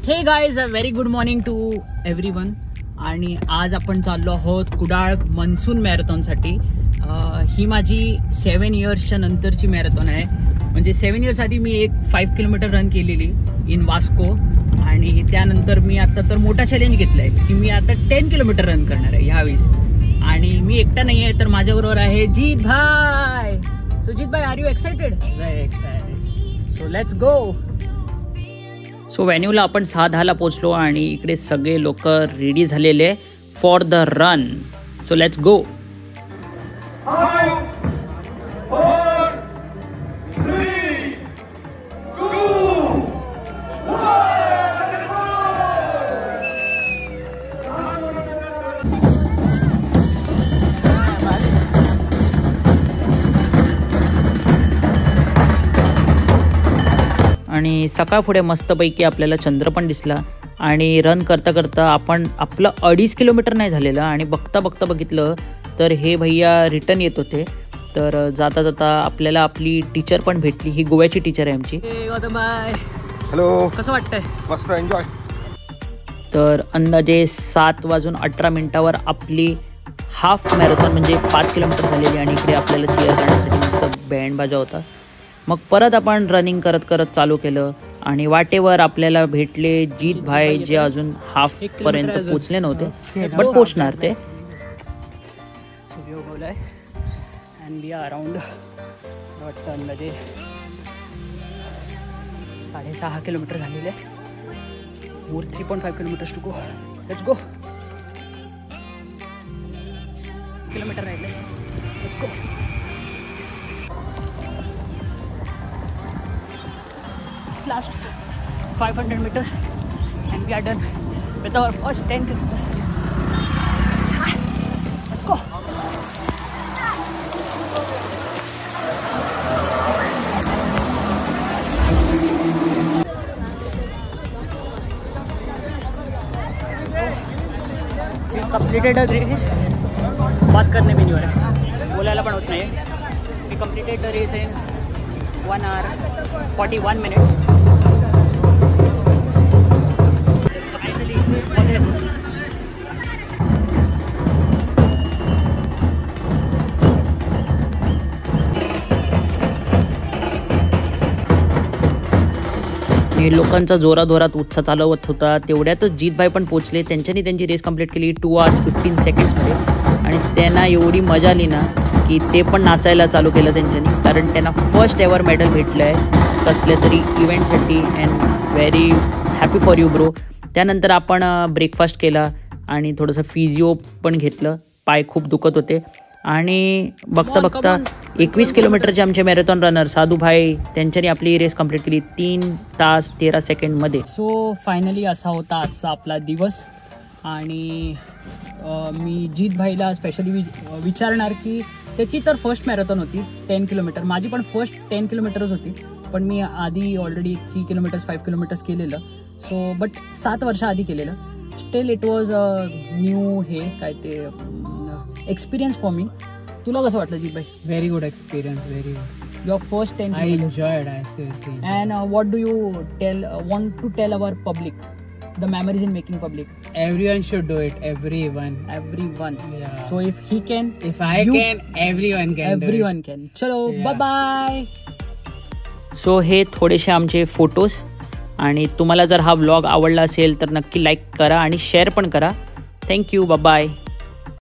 हे guys, very good morning to everyone. आणि आज आपण चाललो आहोत कुडाळ मनसून मॅरेथॉनसाठी. ही माझी 7 इयर्सच्या नंतरची मॅरेथॉन आहे. म्हणजे 7 इयर्स आधी मी एक 5 किलोमीटर रन केलेली इन वास्को, आणि त्यानंतर मी आता तर मोठा चॅलेंज घेतलाय की मी आता 10 किलोमीटर रन करणार आहे ह्यावेळेस. आणि मी एकटा नाही आहे, तर माझ्याबरोबर आहे जीत भाई. सो जीत भाई, are you excited? Very excited. So let's go. So व्हेन्यूला आपण 6:10ला पोहोचलो आणि इकडे सगळे लोक रेडी झालेले for the run. So let's go. आणि सकाळ पुढे मस्तपैकी आपल्याला चंद्र पण दिसला. आणि रन करता करता आपण आपलं 2.5 किलोमीटर नाही झालेलं, आणि बघता बघता बघितलं तर हे भैया रिटर्न येत होते. तर जाता जाता आपल्याला आपली टीचर पण भेटली. ही गोव्याची टीचर आहे आमची. हॅलो, कसं वाटतंय? मस्त, एन्जॉय. तर अंदाजे 7:18 आपली हाफ मॅरेथॉन म्हणजे 5 किलोमीटर झालेली. आणि इकडे आपल्याला चीअर करण्यासाठी मस्त बँड बाजा होता. मग परत आपण रनिंग करत करत चालू केलं. आणि वाटेवर आपल्याला भेटले जीत भाई, जे अजून हाफ पर्यंत पोचले नव्हते, बट पोचणार ते. सूर्य उगवलाय अँड वी आर अराउंड वाटतं अंदाजे 6.5 किलोमीटर झालेले. More 3.5 kilometres to go. Let's go. Kilometre राहिले. Let's go. Last 500 meters and we are done with our first 10 kilometers. Let's go. We completed a race. बात करने में नहीं हो रहा है, बोलायला पण होत नाही. We completed the race in 1 hour 41 minutes. लोकांचा जोरात उत्साह चालवत होता. तेवढ्यातच जीत भाई पण पोचले. त्यांच्यानी त्यांची रेस कंप्लीट केली 2 hours 15 secondsमध्ये. आणि त्यांना एवढी मजा आली ना की ते पण नाचायला चालू केलं त्यांच्यानी, कारण त्यांना फर्स्ट एव्हर मेडल भेटलं आहे कसल्या तरी इव्हेंटसाठी. And very happy for you bro. त्यानंतर आपण ब्रेकफास्ट केला आणि थोडंसं फिजिओ पण घेतलं. पाय खूप दुखत होते. आणि बघता बघता 21 किलोमीटरचे आमचे मॅरेथॉन रनर साधू भाई, त्यांच्यानी आपली रेस कंप्लीट केली 3 तास 13 सेकंडमध्ये. सो फायनली असा होता आजचा आपला दिवस. आणि मी जीत भाईला स्पेशली विचारणार की त्याची तर फर्स्ट मॅरेथॉन होती 10 किलोमीटर. माझी पण फर्स्ट 10 किलोमीटरच होती, पण मी आधी ऑलरेडी 3 किलोमीटर्स 5 किलोमीटर्स केलेलं. सो बट 7 वर्ष आधी केलेलं. स्टील इट वॉज न्यू हे काय ते एक्सपिरियन्स फॉर मी. तुला कसं वाटलं जीत भाई? Very good experience, very good. Your first 10 I enjoyed, I seriously. And what do you want to tell our public, the memories in making public? Everyone should do it, everyone. Yeah. So if he can, if I can, everyone can. Everyone can. Chalo, Yeah. bye bye. So हे थोडेसे आमचे photos. आणि तुम्हाला जर हा vlog आवडला असेल तर नक्की लाईक करा आणि शेअर पण करा. Thank you, bye bye.